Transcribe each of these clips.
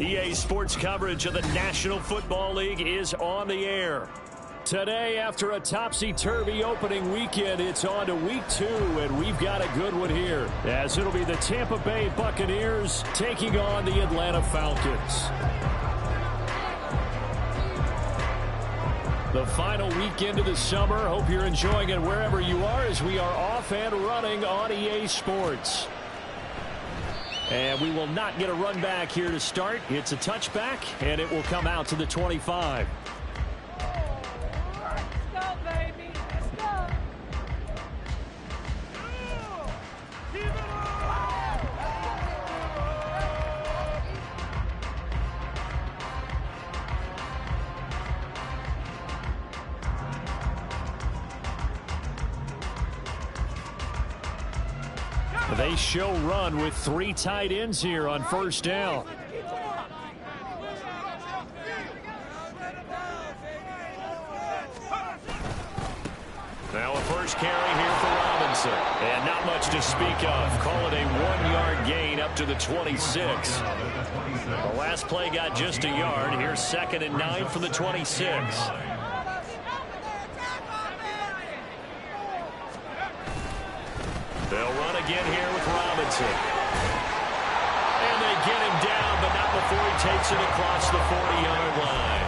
EA Sports coverage of the National Football League is on the air. Today, after a topsy-turvy opening weekend, it's on to week 2, and we've got a good one here, as it'll be the Tampa Bay Buccaneers taking on the Atlanta Falcons. The final weekend of the summer. Hope you're enjoying it wherever you are, as we are off and running on EA Sports. And we will not get a run back here to start. It's a touchback, and it will come out to the 25. They show run with 3 tight ends here on first down. Now a first carry here for Robinson. And not much to speak of. Call it a 1-yard gain up to the 26. The last play got just a yard. Here's 2nd and 9 from the 26. They'll run again here with Robinson. And they get him down, but not before he takes it across the 40-yard line.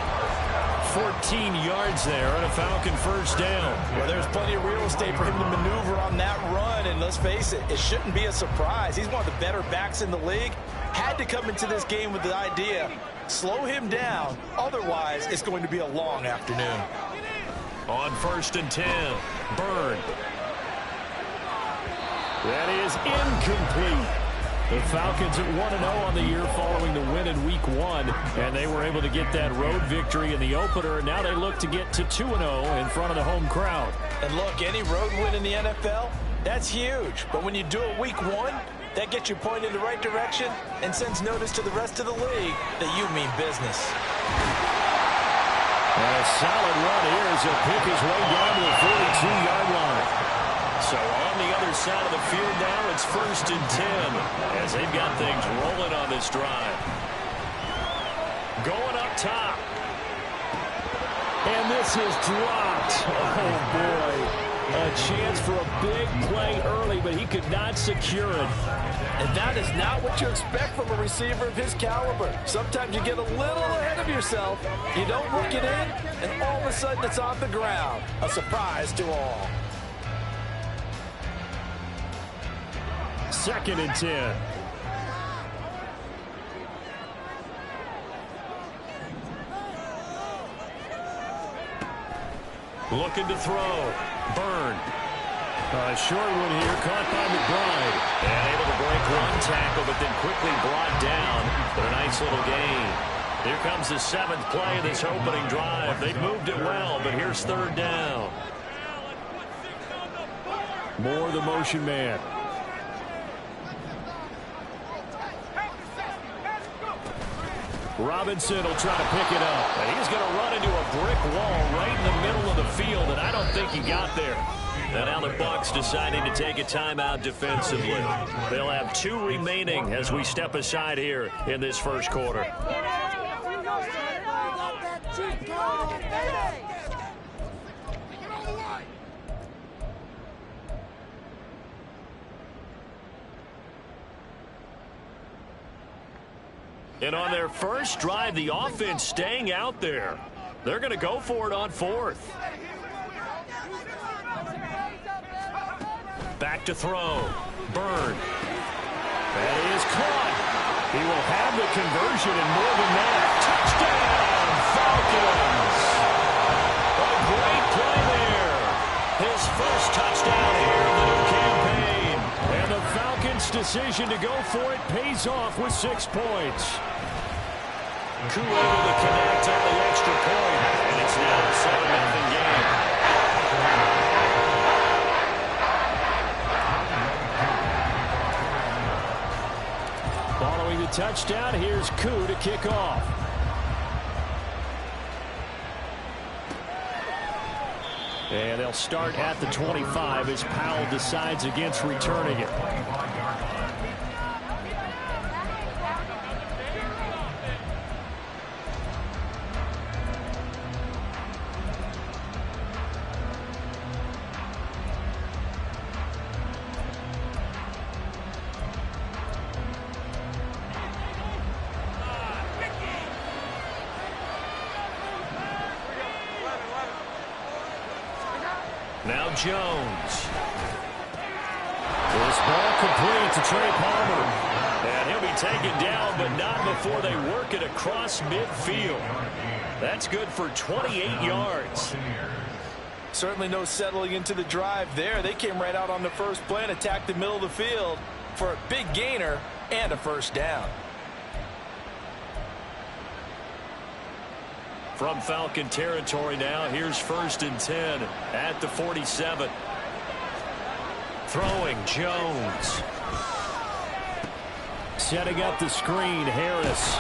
14 yards there on a Falcon first down. Well, there's plenty of real estate for him to maneuver on that run, and let's face it, it shouldn't be a surprise. He's one of the better backs in the league. Had to come into this game with the idea, slow him down, otherwise it's going to be a long afternoon. On 1st and 10, Byrne. That is incomplete. The Falcons at 1-0 on the year following the win in week 1. And they were able to get that road victory in the opener. And now they look to get to 2-0 in front of the home crowd. And look, any road win in the NFL, that's huge. But when you do it week 1, that gets you pointed in the right direction and sends notice to the rest of the league that you mean business. And a solid run here as he'll pick his way down to the 42-yard line. So on the other side of the field now, it's 1st and 10 as they've got things rolling on this drive. Going up top. And this is dropped. Oh, boy. A chance for a big play early, but he could not secure it. And that is not what you expect from a receiver of his caliber. Sometimes you get a little ahead of yourself. You don't look it in, and all of a sudden it's off the ground. A surprise to all. 2nd and 10. Looking to throw. Byrne. A short one here, caught by McBride. And able to break one tackle, but then quickly brought down. But a nice little gain. Here comes the 7th play of this opening drive. They moved it well, but here's 3rd down. More the motion man. Robinson will try to pick it up. And he's going to run into a brick wall right in the middle of the field, and I don't think he got there. And now the Bucs deciding to take a timeout defensively. They'll have 2 remaining as we step aside here in this first quarter. And on their first drive, the offense staying out there. They're going to go for it on 4th. Back to throw. Byrne. That is caught. He will have the conversion and more than that. Touchdown, Falcons. A great play there. His first touchdown here in the new campaign. And the Falcons' decision to go for it pays off with 6 points. Koo able to connect on the extra point, and it's now a 7-0 game. Following the touchdown, here's Koo to kick off. And they'll start at the 25 as Powell decides against returning it. Now Jones. This ball complete to Trey Palmer. And he'll be taken down, but not before they work it across midfield. That's good for 28 yards. Certainly no settling into the drive there. They came right out on the first play and attacked the middle of the field for a big gainer and a first down. From Falcon territory now, here's 1st and 10 at the 47. Throwing Jones. Setting up the screen, Harris.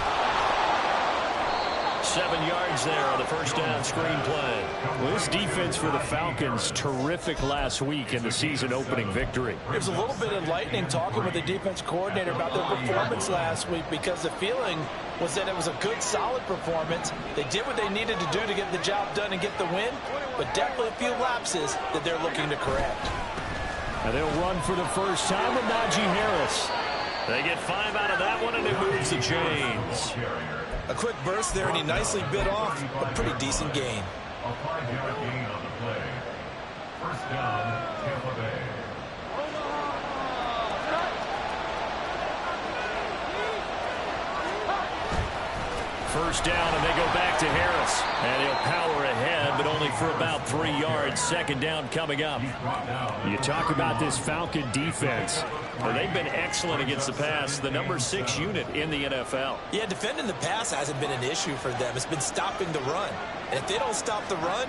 7 yards there on the first down screen play. Well, this defense for the Falcons, terrific last week in the season opening victory. It was a little bit enlightening talking with the defense coordinator about their performance last week, because the feeling was that it was a good, solid performance. They did what they needed to do to get the job done and get the win, but definitely a few lapses that they're looking to correct. And they'll run for the first time with Najee Harris. They get 5 out of that one, and it moves the chains. A quick burst there, and he nicely bit off a pretty decent gain. A 5-yard gain on the play. First down, Tampa Bay. First down, and they go back to Harris. And he'll power ahead, but only for about 3 yards. Second down coming up. You talk about this Falcon defense. Well, they've been excellent against the pass, the number 6 unit in the NFL. Yeah, defending the pass hasn't been an issue for them. It's been stopping the run. And if they don't stop the run,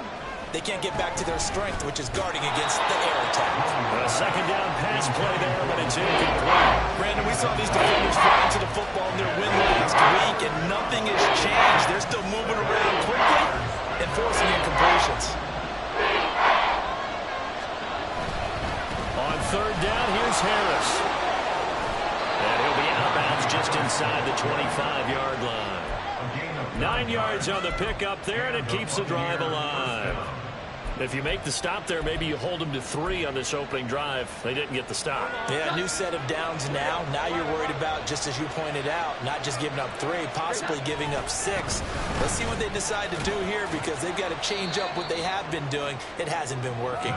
they can't get back to their strength, which is guarding against the air attack. A second down pass play there, but it's incomplete. Brandon, we saw these defenders fly into the football in their win last week, and nothing has changed. They're still moving around quickly and forcing incompletions. On third down, here's Harris. And he'll be out of bounds just inside the 25-yard line. 9 yards on the pickup there, and it keeps the drive alive. If you make the stop there, maybe you hold them to 3 on this opening drive. They didn't get the stop. Yeah, new set of downs now. Now you're worried about, just as you pointed out, not just giving up 3, possibly giving up 6. Let's see what they decide to do here, because they've got to change up what they have been doing. It hasn't been working.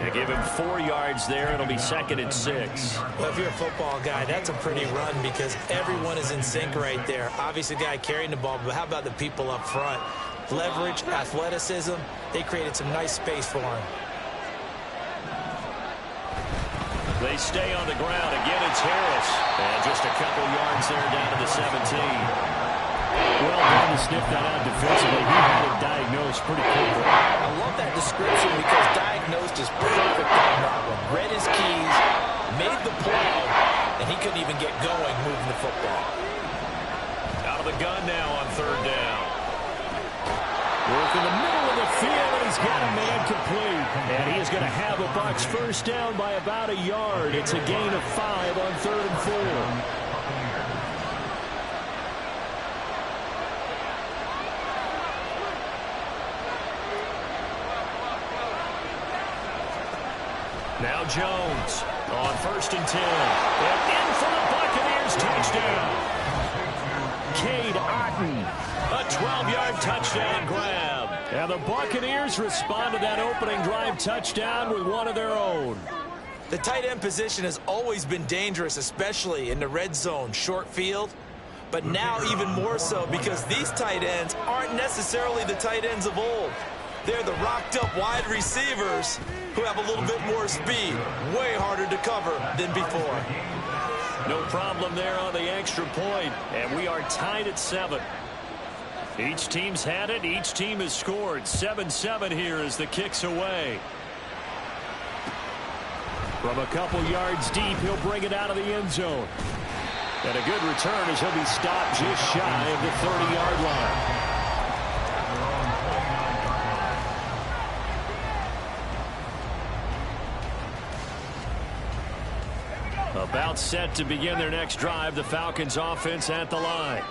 They give him 4 yards there. It'll be 2nd and 6. Well, if you're a football guy, that's a pretty run, because everyone is in sync right there. Obviously, the guy carrying the ball, but how about the people up front? Leverage, athleticism, they created some nice space for him. They stay on the ground. Again, it's Harris. And just a couple yards there down to the 17. Well done to sniff that out defensively. He had it diagnosed pretty quickly. I love that description, because diagnosed is perfect on that one. Read his keys, made the play, and he couldn't even get going moving the football. Out of the gun now on third down. Work in the middle of the field, and he's got a man complete. And he is going to have a Bucs first down by about a yard. It's a gain of 5 on 3rd and 4. Now Jones on 1st and 10. And in for the Buccaneers touchdown. Cade Otton. A 12-yard touchdown grab. And the Buccaneers respond to that opening drive touchdown with one of their own. The tight end position has always been dangerous, especially in the red zone, short field. But now even more so, because these tight ends aren't necessarily the tight ends of old. They're the rocked-up wide receivers who have a little bit more speed. Way harder to cover than before. No problem there on the extra point. And we are tied at 7. Each team's had it. Each team has scored. 7-7 here as the kick's away. From a couple yards deep, he'll bring it out of the end zone. And a good return as he'll be stopped just shy of the 30-yard line. About set to begin their next drive. The Falcons offense at the line.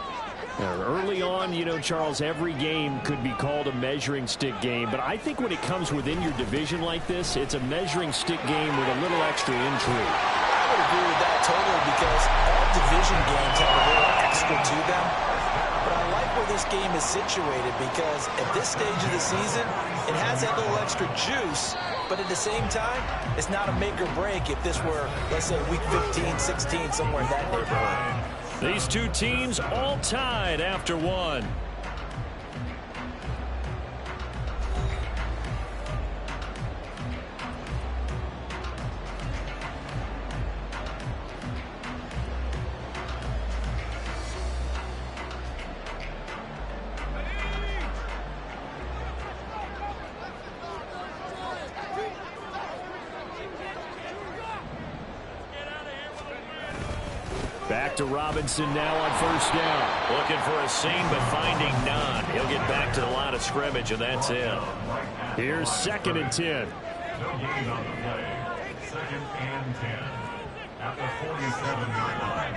Early on, you know, Charles, every game could be called a measuring stick game. But I think when it comes within your division like this, it's a measuring stick game with a little extra intrigue. I would agree with that totally, because all division games have a little extra to them. But I like what this game is situated, because at this stage of the season, it has that little extra juice, but at the same time, it's not a make or break if this were, let's say, week 15, 16, somewhere in that neighborhood. These two teams all tied after one. Back to Robinson now on first down. Looking for a seam, but finding none. He'll get back to the line of scrimmage, and that's it. Here's 2nd and 10. No gain on the play. 2nd and 10. At the 47-yard line.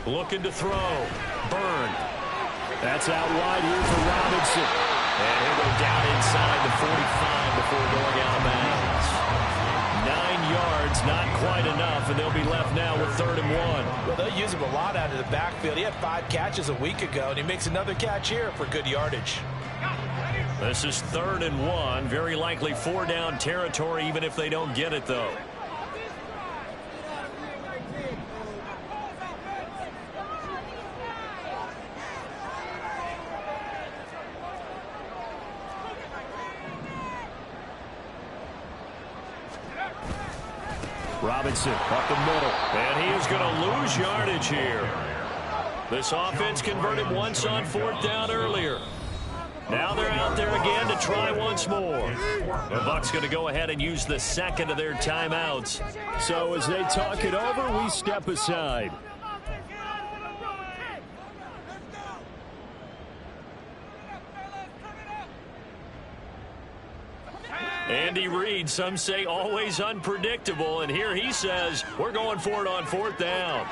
Looking to throw. Byrne. That's out wide here for Robinson. And he'll go down inside the 45 before going out of bounds. 9 yards, not quite enough, and they'll be left now with 3rd and 1. Well, they'll use him a lot out of the backfield. He had 5 catches a week ago, and he makes another catch here for good yardage. This is 3rd and 1. Very likely 4-down territory, even if they don't get it, though. Robinson up the middle, and he is going to lose yardage here. This offense converted once on 4th down earlier. Now they're out there again to try once more. The Bucs going to go ahead and use the 2nd of their timeouts. So as they talk it over, we step aside. Andy Reid, some say always unpredictable, and here he says we're going for it on 4th down.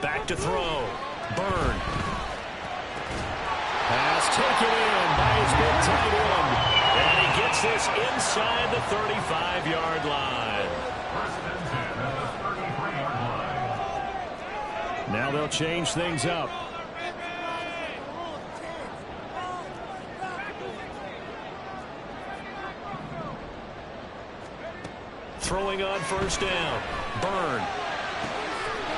Back to throw. Byrne. Pass taken in by his big tight end. And he gets this inside the 35-yard line. Now they'll change things up. Throwing on 1st down. Byrne.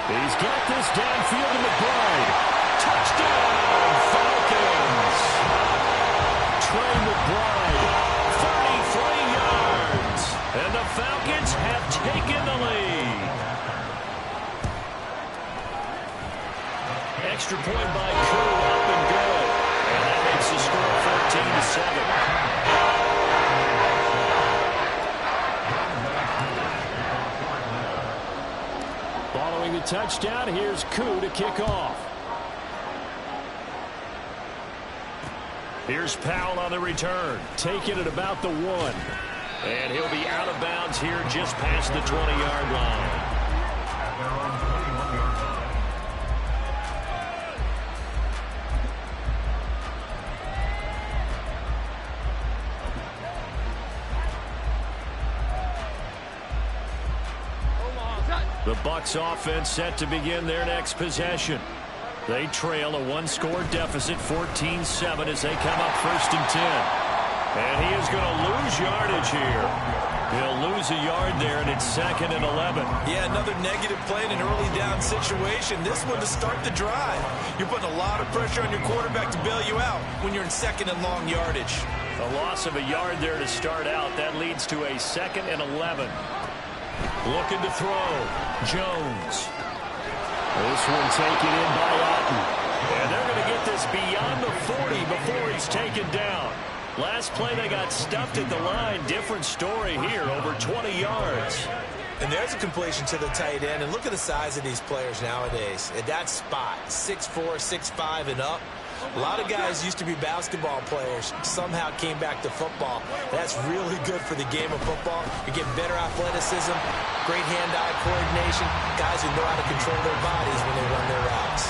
He's got this downfield to McBride. Touchdown, Falcons. Trey McBride, 33 yards. And the Falcons have taken the lead. Extra point by Crew, up and good. And that makes the score 14-7. Following the touchdown, here's Koo to kick off. Here's Powell on the return, taking it about the 1. And he'll be out of bounds here just past the 20-yard line. The Bucs offense set to begin their next possession. They trail a 1-score deficit, 14-7, as they come up 1st and 10. And he is going to lose yardage here. He'll lose a yard there, and it's 2nd and 11. Yeah, another negative play in an early down situation. This one to start the drive. You're putting a lot of pressure on your quarterback to bail you out when you're in 2nd and long yardage. A loss of a yard there to start out. That leads to a 2nd and 11. Looking to throw. Jones. This one taken in by Otten. And they're going to get this beyond the 40 before he's taken down. Last play they got stuffed at the line. Different story here, over 20 yards. And there's a completion to the tight end. And look at the size of these players nowadays. At that spot, 6'4", 6'5", and up. A lot of guys used to be basketball players, somehow came back to football. That's really good for the game of football. You get better athleticism, great hand-eye coordination, guys who know how to control their bodies when they run their routes.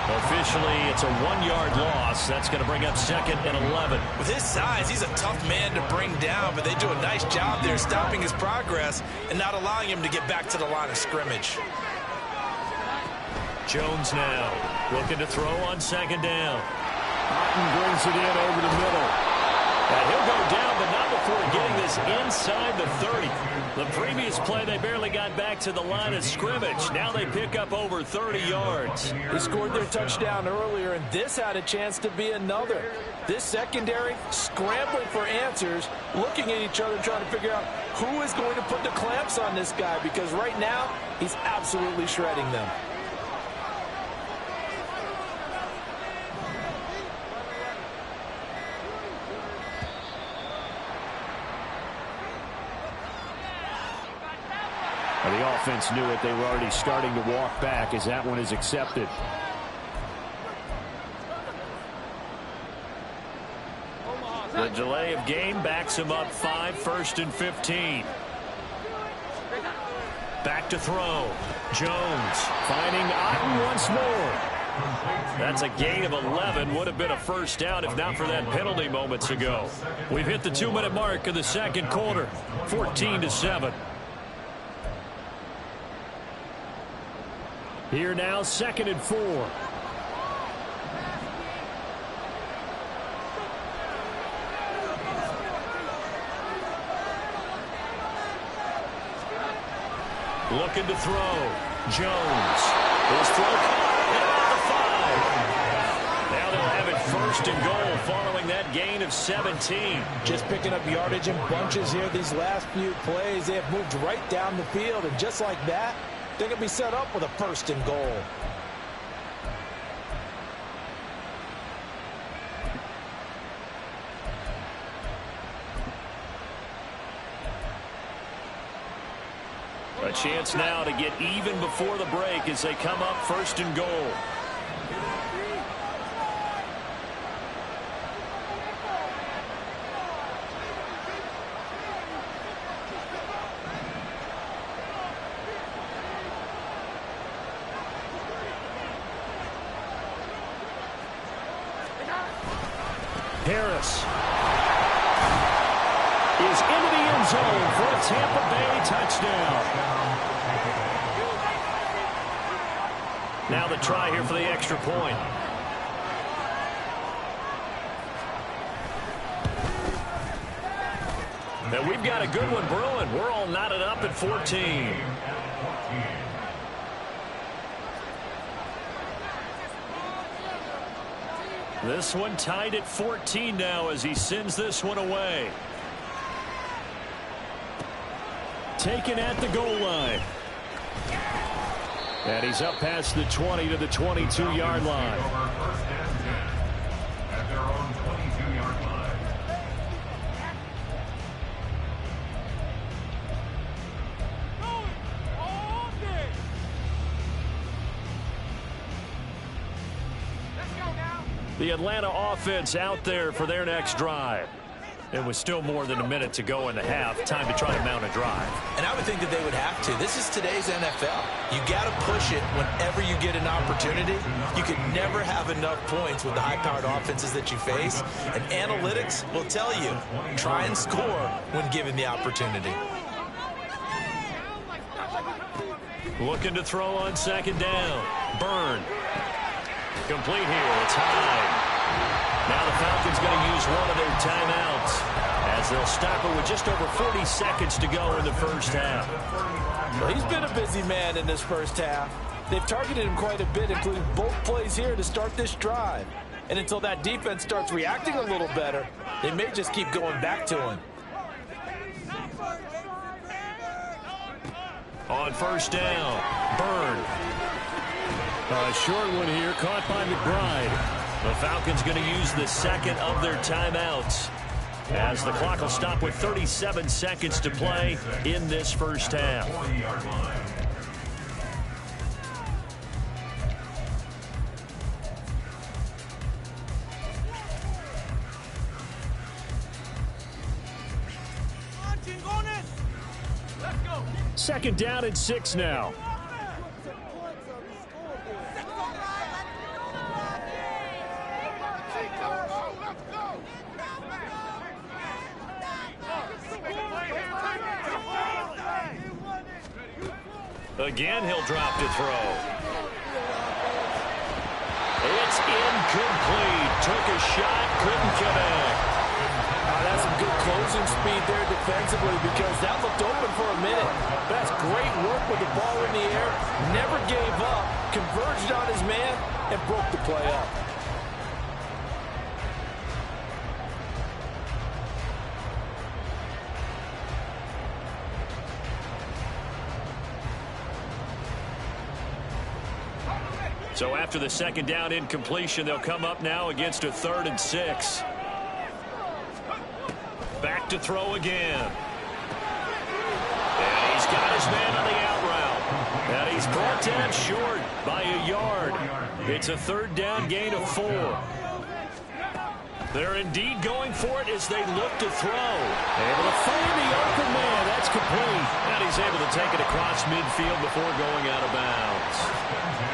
Officially, it's a 1-yard loss. That's going to bring up 2nd and 11. With his size, he's a tough man to bring down, but they do a nice job there stopping his progress and not allowing him to get back to the line of scrimmage. Jones now looking to throw on 2nd down. Otten brings it in over the middle. And he'll go down, but not before getting this inside the 30. The previous play, they barely got back to the line of scrimmage. Now they pick up over 30 yards. They scored their touchdown earlier, and this had a chance to be another. This secondary scrambling for answers, looking at each other, trying to figure out who is going to put the clamps on this guy, because right now he's absolutely shredding them. The offense knew it. They were already starting to walk back as that one is accepted. The delay of game backs him up 5, 1st and 15. Back to throw. Jones finding Otten once more. That's a gain of 11. Would have been a first down if not for that penalty moments ago. We've hit the 2-minute mark of the 2nd quarter. 14-7. Here now, 2nd and 4. Looking to throw. Jones. His throw caught at about the 5. Now they'll have it 1st and goal following that gain of 17. Just picking up yardage in bunches here these last few plays. They have moved right down the field, and just like that, they're going to be set up with a 1st and goal. A chance now to get even before the break as they come up 1st and goal. Harris is into the end zone for a Tampa Bay touchdown. Now the try here for the extra point. And we've got a good one brewing. We're all knotted up at 14. This one tied at 14 now as he sends this one away. Taken at the goal line. And he's up past the 20 to the 22-yard line. At their own 22-yard line. The Atlanta offense out there for their next drive. It was still more than a minute to go in the half. Time to try to mount a drive. And I would think that they would have to. This is today's NFL. You got to push it whenever you get an opportunity. You can never have enough points with the high-powered offenses that you face. And analytics will tell you, try and score when given the opportunity. Looking to throw on 2nd down. Byrne. Complete here. It's high. Now the Falcons going to use one of their timeouts as they'll stop it with just over 40 seconds to go in the first half. Well, he's been a busy man in this first half. They've targeted him quite a bit, including both plays here to start this drive. And until that defense starts reacting a little better, they may just keep going back to him. On 1st down, Byrne. A short one here, caught by McBride. The Falcons going to use the 2nd of their timeouts as the clock will stop with 37 seconds to play in this first half. Second down and 6 now. Again, he'll drop to throw. It's incomplete. Took a shot, couldn't connect. That's some good closing speed there defensively because that looked open for a minute. That's great work with the ball in the air. Never gave up. Converged on his man and broke the play up. So after the second down incompletion, they'll come up now against a 3rd and 6. Back to throw again. And he's got his man on the out route. And he's brought down short by a yard. It's a 3rd down gain of 4. They're indeed going for it as they look to throw. Able to find the open man. That's complete. And he's able to take it across midfield before going out of bounds.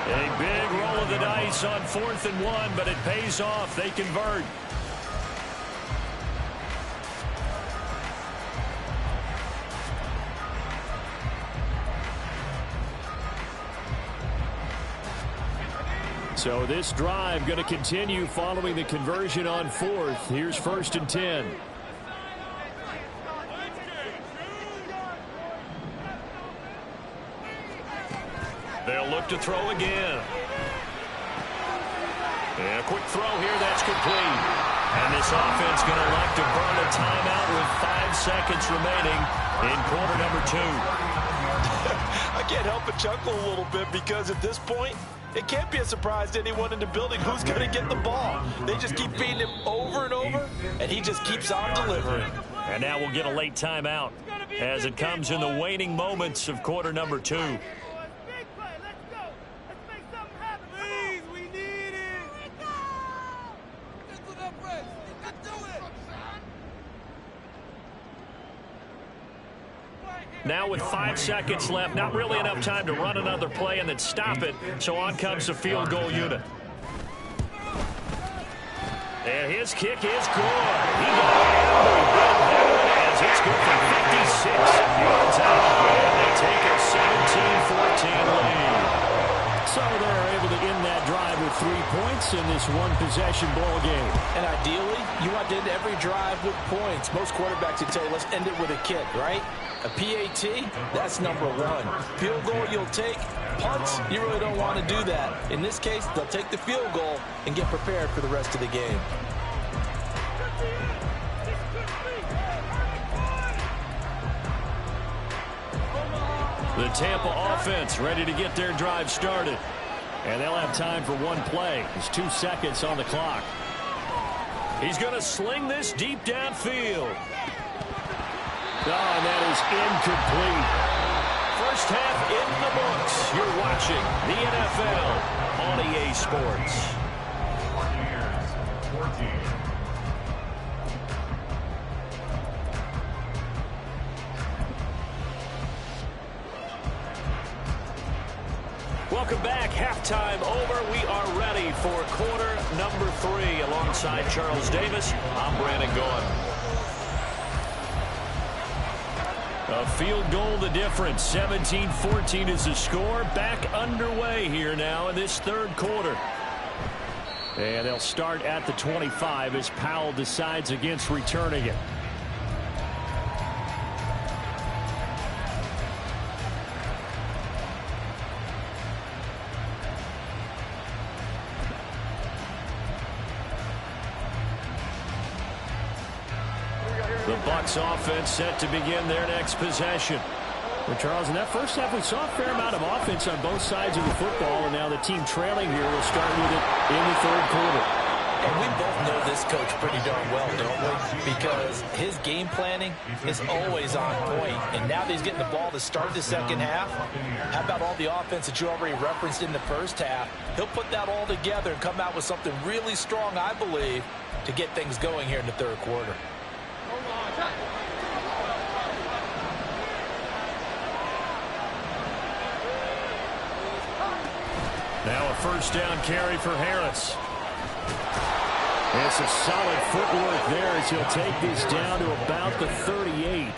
A big roll of the dice on 4th and 1, but it pays off. They convert. So this drive going to continue following the conversion on 4th. Here's 1st and 10. They'll look to throw again. And a quick throw here, that's complete. And this offense going to elect to burn a timeout with 5 seconds remaining in quarter number 2. I can't help but chuckle a little bit because at this point, it can't be a surprise to anyone in the building who's going to get the ball. They just keep feeding him over and over, and he just keeps on delivering. And now we'll get a late timeout as it comes in the waning moments of quarter number 2. Now with 5 seconds left, not really enough time to run another play and then stop it. So on comes the field goal unit. And his kick is good. He got every bit of that one as it's good for 56 yards out. And they take a 17-14 lead. So they're able to end that drive with 3 points in this one-possession ball game. And ideally, you want to end every drive with points. Most quarterbacks would tell you, let's end it with a kick, right? A PAT, that's number 1. Field goal you'll take. Punts, you really don't want to do that. In this case, they'll take the field goal and get prepared for the rest of the game. The Tampa offense ready to get their drive started. And they'll have time for one play. There's 2 seconds on the clock. He's going to sling this deep downfield. Oh, and that is incomplete. First half in the books. You're watching the NFL on EA Sports. 14. Welcome back. Halftime over. We are ready for quarter number 3. Alongside Charles Davis, I'm Brandon Gordon. A field goal the difference. 17-14 is the score. Back underway here now in this 3rd quarter. And they'll start at the 25 as Powell decides against returning it. The Bucs offense set to begin their next possession. Well, Charles, in that first half, we saw a fair amount of offense on both sides of the football, and now the team trailing here will start with it in the 3rd quarter. And we both know this coach pretty darn well, don't we? Because his game planning is always on point. And now that he's getting the ball to start the second half, how about all the offense that you already referenced in the first half? He'll put that all together and come out with something really strong, I believe, to get things going here in the 3rd quarter. Now a first down carry for Harris. And some solid footwork there as he'll take this down to about the 38.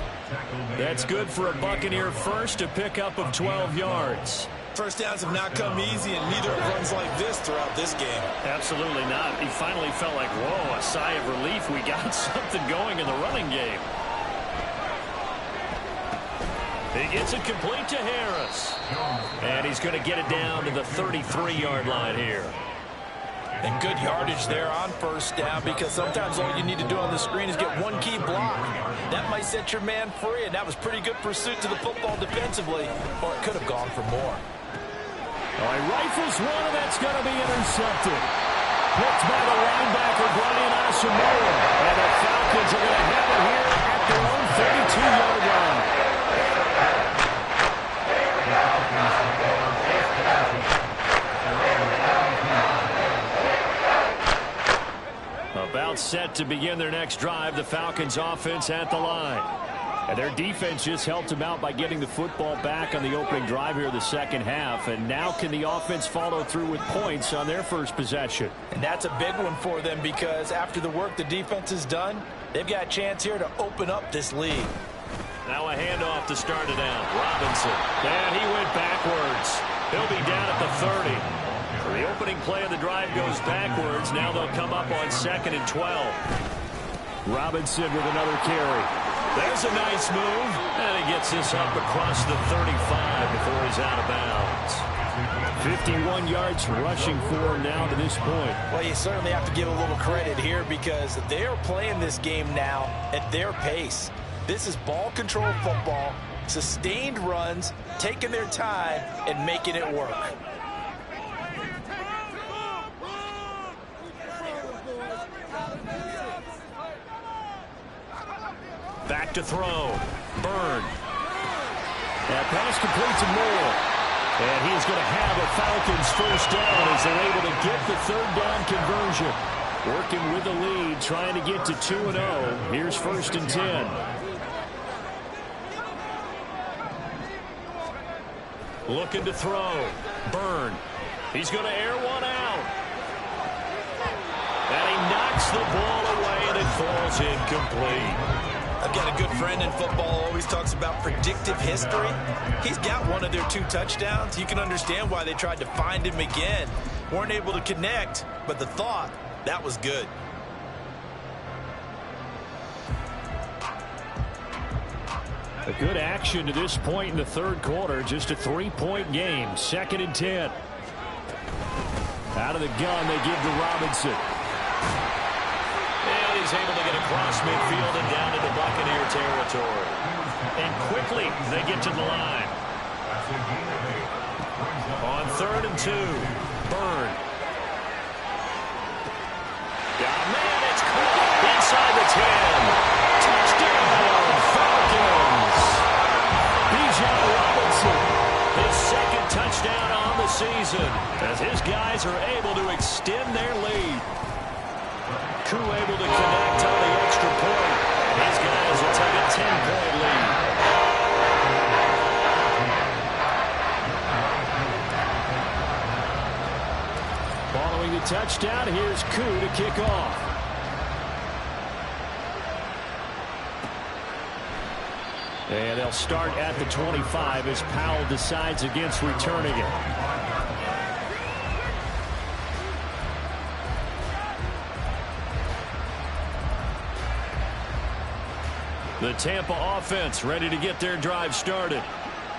That's good for a Buccaneer first, a pickup of 12 yards. First downs have not come easy, and neither have runs like this throughout this game. Absolutely not. He finally felt like, whoa, a sigh of relief. We got something going in the running game. He gets it complete to Harris. And he's going to get it down to the 33-yard line here. And good yardage there on first down, because sometimes all you need to do on the screen is get one key block. That might set your man free, and that was pretty good pursuit to the football defensively, or it could have gone for more. All right, rifles one, and that's going to be intercepted. Picked by the linebacker, Brian Asamoah. And the Falcons are going to have it here at their own 32-yard line. About set to begin their next drive, the Falcons offense at the line. And their defense just helped them out by getting the football back on the opening drive here in the second half. And now can the offense follow through with points on their first possession? And that's a big one for them, because after the work the defense has done, they've got a chance here to open up this lead. Now a handoff to start it out. Robinson. And he went backwards. He'll be down at the 30. The opening play of the drive goes backwards. Now they'll come up on 2nd and 12. Robinson with another carry. There's a nice move. And he gets this up across the 35 before he's out of bounds. 51 yards rushing for him now to this point. Well, you certainly have to give a little credit here, because they're playing this game now at their pace. This is ball control football, sustained runs, taking their time, and making it work. Back to throw. Byrne. That pass complete to Moore. And he's going to have a Falcons first down as they're able to get the third down conversion. Working with the lead, trying to get to 2-0. Here's 1st and 10. Looking to throw. Byrne. He's going to air one out. And he knocks the ball away, and it falls incomplete. I've got a good friend in football, always talks about predictive history. He's got one of their 2 touchdowns. You can understand why they tried to find him again. Weren't able to connect, but the thought, that was good. A good action to this point in the third quarter. Just a 3-point game. 2nd and 10. Out of the gun, they give to Robinson. And he's able to get across midfield and down into Buccaneer territory. And quickly, they get to the line. On 3rd and 2, Byrne. Yeah, man, it's caught inside the 10. Touchdown, Falcons. Bijan Robinson, his 2nd touchdown on the season, as his guys are able to extend their lead. Koo able to connect on the extra point. These guys will take a 10-point lead. Following the touchdown, here's Koo to kick off. And they'll start at the 25 as Powell decides against returning it. The Tampa offense ready to get their drive started.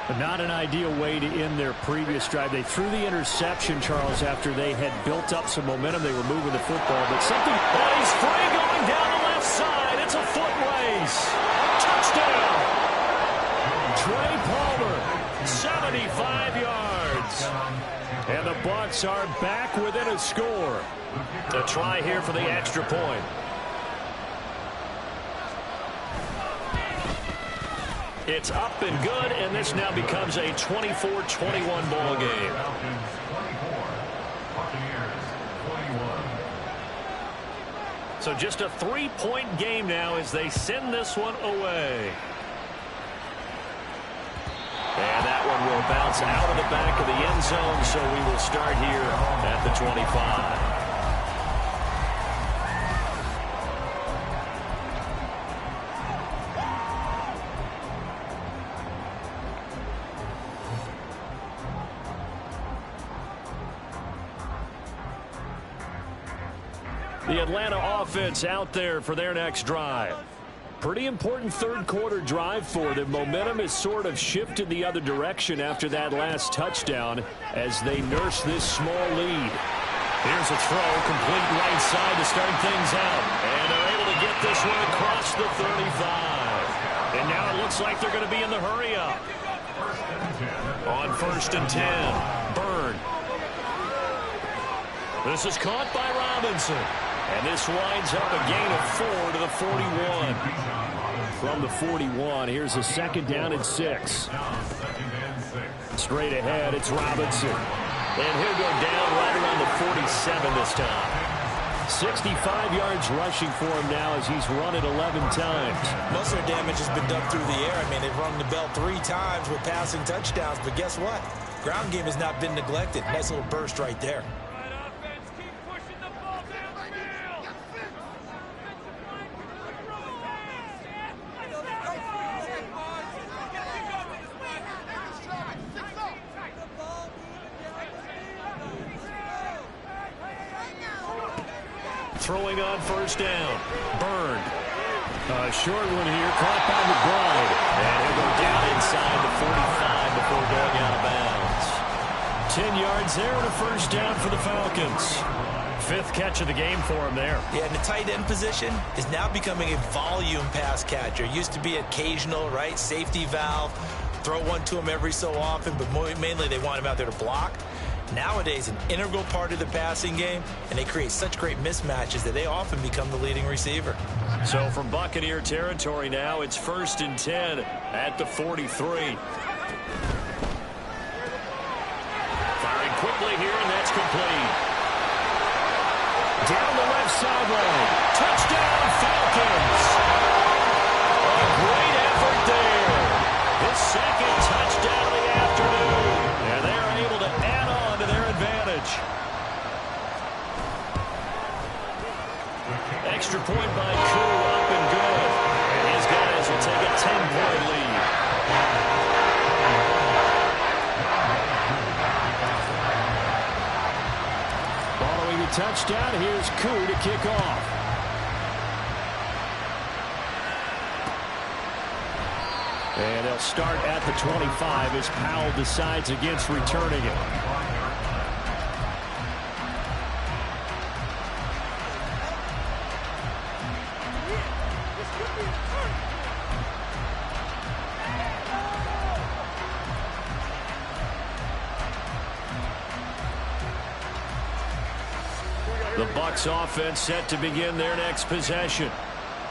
But not an ideal way to end their previous drive. They threw the interception, Charles, after they had built up some momentum. They were moving the football, but something... Oh, he's free going down the left side. It's a foot race. Touchdown. Trey Palmer, 75 yards. And the Bucs are back within a score. To try here for the extra point. It's up and good, and this now becomes a 24-21 ball game. So just a 3-point game now as they send this one away. And that one will bounce out of the back of the end zone, so we will start here at the 25. The Atlanta offense out there for their next drive. Pretty important third-quarter drive for them. Momentum has sort of shifted the other direction after that last touchdown as they nurse this small lead. Here's a throw, complete right side to start things out. And they're able to get this one across the 35. And now it looks like they're going to be in the hurry-up. On 1st and 10, Byrne. This is caught by Robinson. And this winds up a gain of 4 to the 41. From the 41, here's a 2nd down and 6. Straight ahead, it's Robinson. And he'll go down right around the 47 this time. 65 yards rushing for him now as he's run it 11 times. Most of their damage has been done through the air. I mean, they've rung the bell 3 times with passing touchdowns. But guess what? Ground game has not been neglected. Nice little burst right there. Throwing on 1st down. Byrne. A short one here, caught by McBride. And he'll go down inside the 45 before going out of bounds. 10 yards there and a 1st down for the Falcons. 5th catch of the game for him there. Yeah, and the tight end position is now becoming a volume pass catcher. Used to be occasional, right? Safety valve. Throw one to him every so often, but mainly they want him out there to block. Nowadays, an integral part of the passing game, and they create such great mismatches that they often become the leading receiver. So from Buccaneer territory now, it's 1st and 10 at the 43. Firing quickly here, and that's complete. Down the left sideline. Touchdown, Falcons. A great effort there. His 2nd touchdown of the afternoon. And they're able to add on to their advantage. Extra point by Koo, up and good. And his guys will take a 10-point lead. Following the touchdown, here's Koo to kick off. And they'll start at the 25 as Powell decides against returning it. The Bucs offense set to begin their next possession.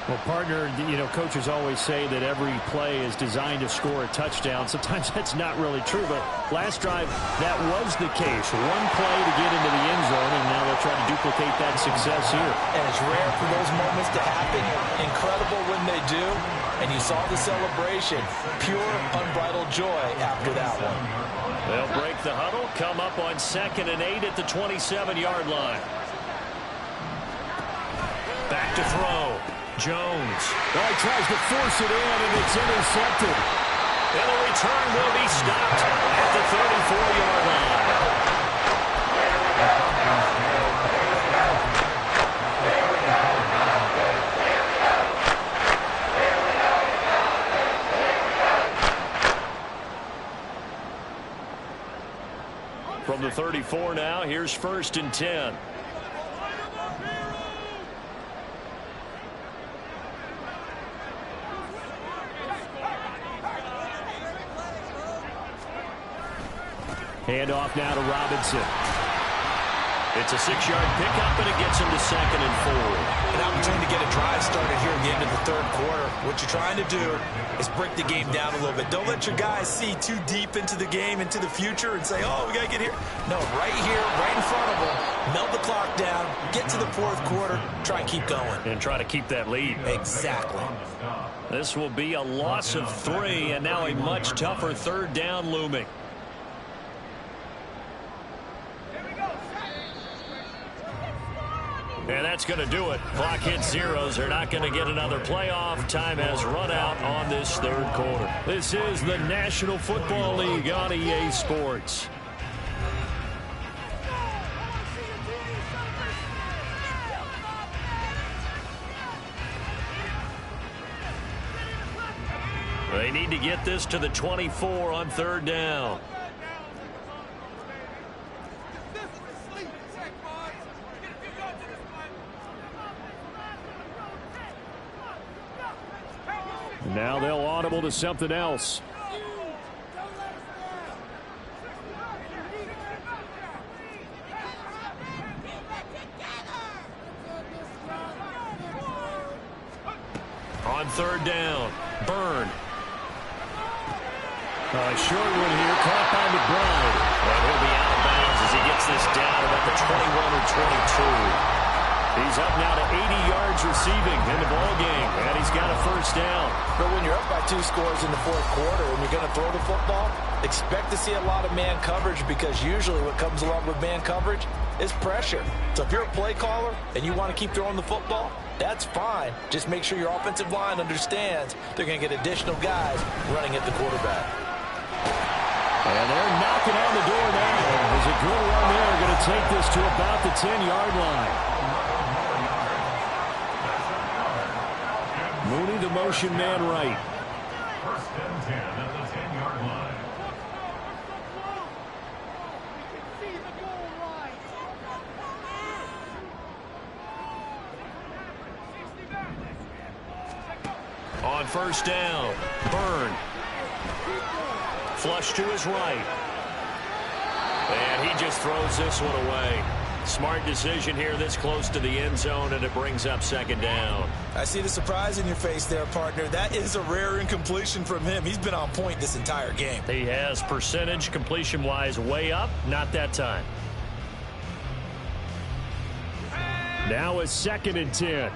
Well, partner, coaches always say that every play is designed to score a touchdown. Sometimes that's not really true, but last drive, that was the case. One play to get into the end zone, and now they'll try to duplicate that success here. And it's rare for those moments to happen. Incredible when they do, and you saw the celebration. Pure, unbridled joy after that one. They'll break the huddle, come up on 2nd and 8 at the 27-yard line. Back to throw. Jones. Oh, he tries to force it in, and it's intercepted. And the return will be stopped at the 34-yard line. From the 34 now, here's 1st and 10. Handoff now to Robinson. It's a 6-yard pickup, and it gets him to 2nd and 4. An opportunity to get a drive started here at the end of the 3rd quarter. What you're trying to do is break the game down a little bit. Don't let your guys see too deep into the game, into the future, and say, oh, we got to get here. No, right here, right in front of them. Melt the clock down, get to the 4th quarter, try and keep going. And try to keep that lead. Exactly. This will be a loss of 3, and now a much tougher 3rd down looming. And that's going to do it. Clock hits zeros. They're not going to get another playoff. Time has run out on this 3rd quarter. This is the National Football League on EA Sports. They need to get this to the 24 on 3rd down. Now they'll audible to something else. On 3rd down, Byrne. Short one here, caught by McBride. And he'll be out of bounds as he gets this down about the 21 or 22. He's up now to 80 yards receiving in the ball game, and he's got a 1st down. But when you're up by 2 scores in the 4th quarter and you're going to throw the football, expect to see a lot of man coverage, because usually what comes along with man coverage is pressure. So if you're a play caller and you want to keep throwing the football, that's fine. Just make sure your offensive line understands they're going to get additional guys running at the quarterback. And they're knocking on the door now. There's a good run there. Going to take this to about the 10-yard line. Mooney, the motion man right. 1st and 10 at the 10-yard line. On 1st down, Byrne. Flush to his right. And he just throws this one away. Smart decision here this close to the end zone, and it brings up 2nd down. I see the surprise in your face there, partner. That is a rare incompletion from him. He's been on point this entire game. He has percentage completion-wise way up. Not that time. Now it's 2nd and 10.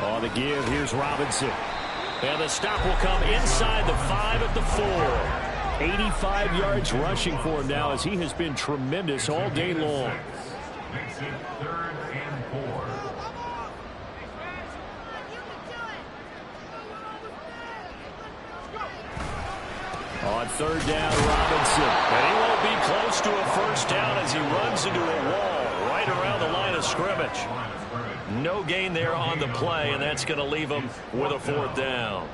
On the give, here's Robinson. And the stop will come inside the 5 at the 4. 85 yards rushing for him now, as he has been tremendous all day long. Makes it 3rd and 4. On 3rd down, Robinson. And he won't be close to a 1st down as he runs into a wall right around the line of scrimmage. No gain there on the play, and that's going to leave him with a 4th down.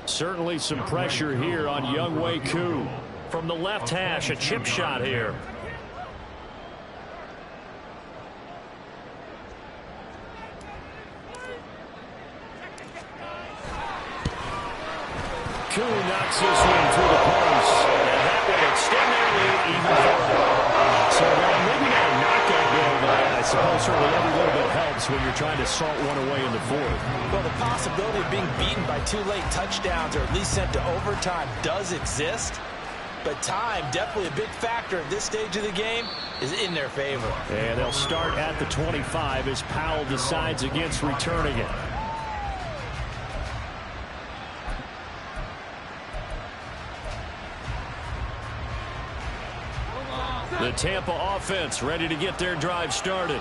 Certainly some pressure here on Younghoe Koo. From the left hash, a chip shot here. Koo knocks this one through the post, and that will extend their lead even further. So maybe not a knockout goal, but I suppose certainly every little bit helps when you're trying to salt one away in the 4th. Well, the possibility of being beaten by 2 late touchdowns or at least sent to overtime does exist. But time, definitely a big factor at this stage of the game, is in their favor. And they'll start at the 25 as Powell decides against returning it. The Tampa offense ready to get their drive started.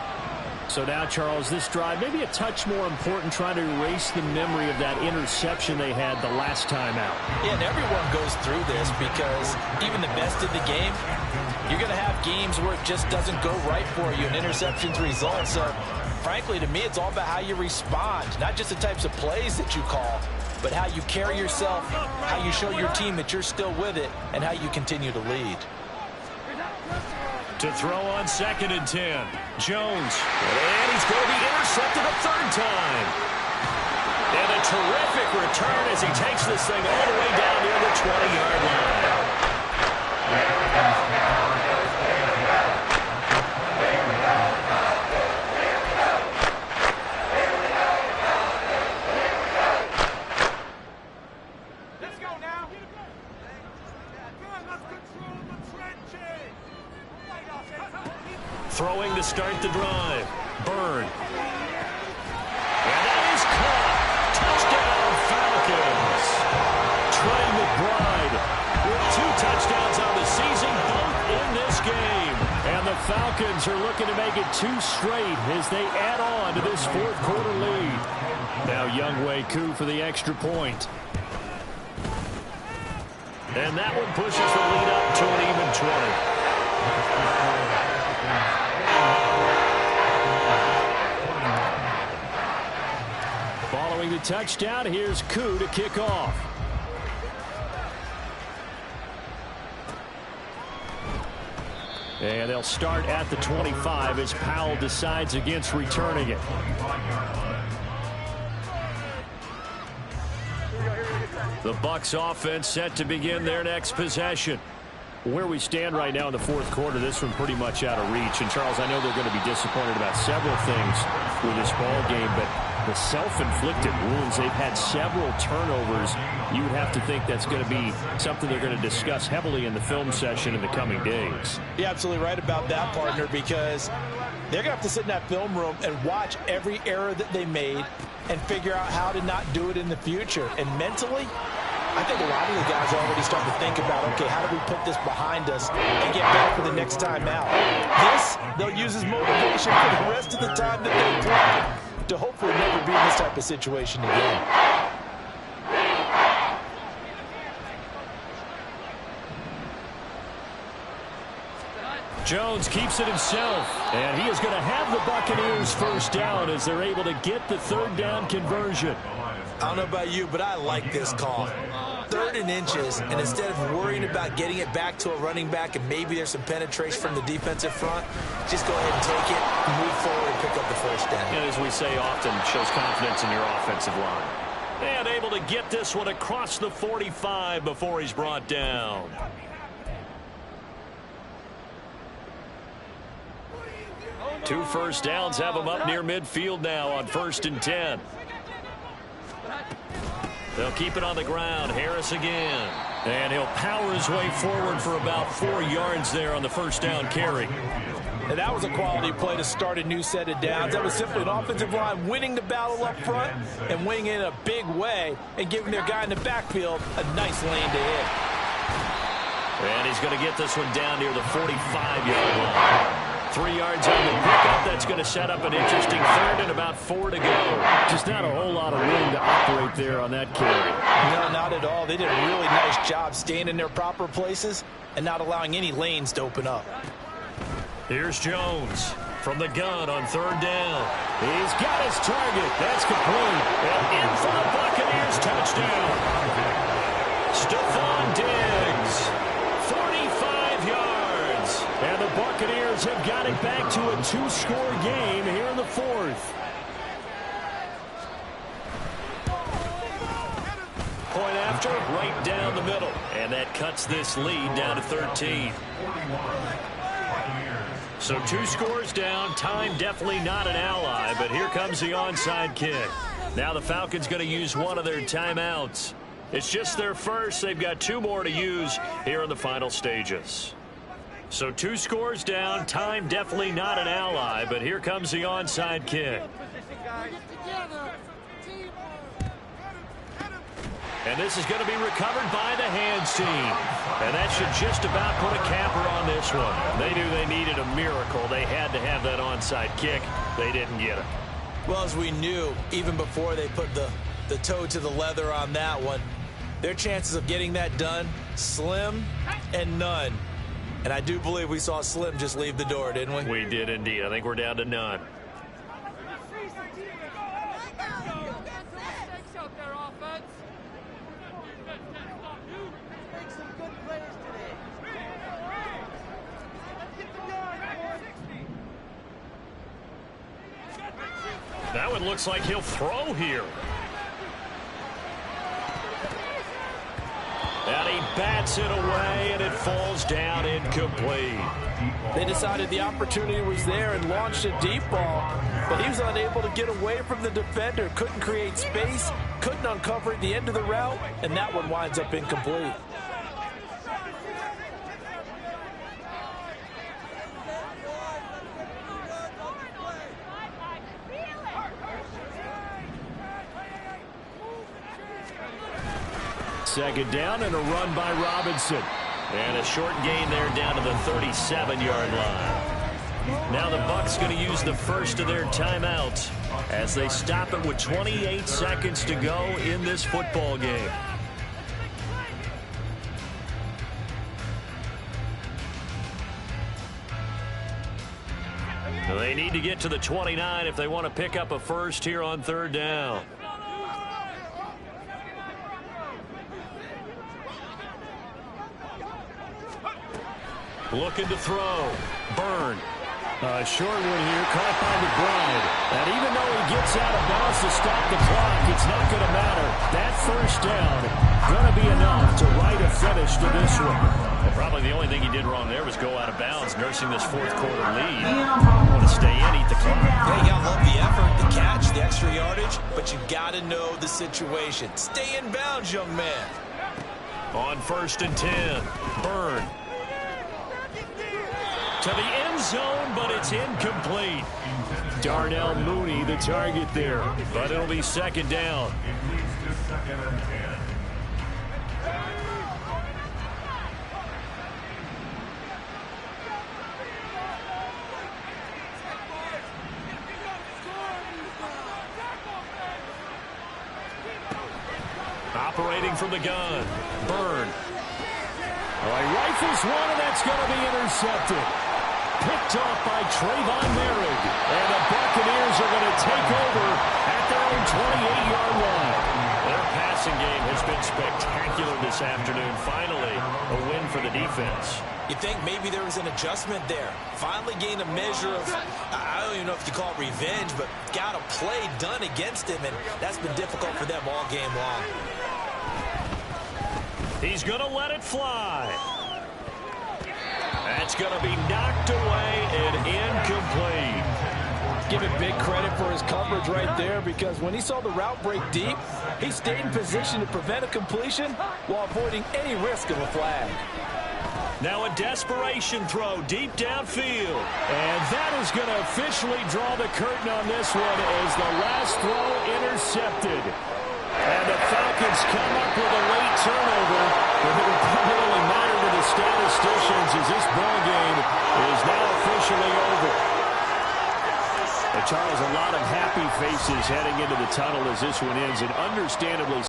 So now, Charles, this drive maybe a touch more important, trying to erase the memory of that interception they had the last time out. Yeah, and everyone goes through this, because even the best in the game, you're going to have games where it just doesn't go right for you, and interceptions result. So, frankly, to me, it's all about how you respond, not just the types of plays that you call, but how you carry yourself, how you show your team that you're still with it, and how you continue to lead. To throw on 2nd and 10. Jones. And he's going to be intercepted a 3rd time. And a terrific return as he takes this thing all the way down near the 20-yard line. Throwing to start the drive. Byrne. And that is caught. Touchdown, Falcons. Trey McBride with 2 touchdowns on the season, both in this game. And the Falcons are looking to make it 2 straight as they add on to this 4th quarter lead. Now Younghoe Koo for the extra point. And that one pushes the lead up to an even 20. Following the touchdown, here's Koo to kick off. And they'll start at the 25 as Powell decides against returning it. The Bucs offense set to begin their next possession. Where we stand right now in the fourth quarter, this one pretty much out of reach. And, Charles, I know they're going to be disappointed about several things with this ball game, but the self-inflicted wounds, they've had several turnovers. You would have to think that's going to be something they're going to discuss heavily in the film session in the coming days. You're absolutely right about that, partner, because they're going to have to sit in that film room and watch every error that they made and figure out how to not do it in the future. And mentally, I think a lot of the guys are already starting to think about, okay, how do we put this behind us and get better for the next time out? This, they'll use as motivation for the rest of the time that they play to hopefully never be in this type of situation again. Jones keeps it himself, and he is going to have the Buccaneers first down as they're able to get the third down conversion. I don't know about you, but I like this call. 3rd and inches, and instead of worrying about getting it back to a running back and maybe there's some penetration from the defensive front, just go ahead and take it, move forward, and pick up the first down. And as we say often, shows confidence in your offensive line. And able to get this one across the 45 before he's brought down. Two first downs have him up near midfield now on 1st and 10. They'll keep it on the ground. Harris again. And he'll power his way forward for about 4 yards there on the first down carry. And that was a quality play to start a new set of downs. That was simply an offensive line winning the battle up front and winning in a big way and giving their guy in the backfield a nice lane to hit. And he's going to get this one down near the 45-yard line. 3 yards on the pickup. That's going to set up an interesting 3rd and about 4 to go. Just not a whole lot of room to operate there on that carry. No, not at all. They did a really nice job staying in their proper places and not allowing any lanes to open up. Here's Jones from the gun on 3rd down. He's got his target. That's complete. And in for the Buccaneers touchdown. Stephon Diggs. 45 yards. And the Buccaneers have got it back to a 2-score game here in the 4th. Point after, right down the middle. And that cuts this lead down to 13. So 2 scores down. Time definitely not an ally, but here comes the onside kick. Now the Falcons going to use one of their timeouts. It's just their first. They've got 2 more to use here in the final stages. So 2 scores down. Time definitely not an ally, but here comes the onside kick. And this is going to be recovered by the hands team. And that should just about put a capper on this one. They knew they needed a miracle. They had to have that onside kick. They didn't get it. Well, as we knew, even before they put the toe to the leather on that one, their chances of getting that done, slim and none. And I do believe we saw Slim just leave the door, didn't we? We did indeed. I think we're down to none. That one looks like he'll throw here. And he bats it away, and it falls down incomplete. They decided the opportunity was there and launched a deep ball, but he was unable to get away from the defender, couldn't create space, couldn't uncover at the end of the route, and that one winds up incomplete. Second down and a run by Robinson. And a short gain there down to the 37-yard line. Now the Bucs going to use the first of their timeouts as they stop it with 28 seconds to go in this football game. They need to get to the 29 if they want to pick up a first here on 3rd down. Looking to throw. Byrne. A short one here, caught by McBride. And even though he gets out of bounds to stop the clock, it's not going to matter. That first down going to be enough to write a finish to this one. Well, probably the only thing he did wrong there was go out of bounds, nursing this fourth quarter lead. Want to stay in, eat the clock. Yeah, you got to love the effort, the catch, the extra yardage, but you got to know the situation. Stay in bounds, young man. On 1st and 10, Byrne. To the end zone, but it's incomplete. Darnell Mooney, the target there. But it'll be 2nd down. It leads to 2nd and 10. Operating from the gun, Byrne. Oh, he rifles one, and that's going to be intercepted. Picked off by Trayvon Merrick. And the Buccaneers are going to take over at their own 28-yard line. Their passing game has been spectacular this afternoon. Finally, a win for the defense. You think maybe there was an adjustment there. Finally gained a measure of, I don't even know if you call it revenge, but got a play done against him, and that's been difficult for them all game long. He's going to let it fly. That's going to be knocked away and incomplete. Give him big credit for his coverage right there, because when he saw the route break deep, he stayed in position to prevent a completion while avoiding any risk of a flag. Now a desperation throw deep downfield. And that is going to officially draw the curtain on this one as the last throw intercepted. And the Falcons come up with a late turnover. But it will probably matter to the statisticians as this ball game is now officially over. Charles, a lot of happy faces heading into the tunnel as this one ends, and understandably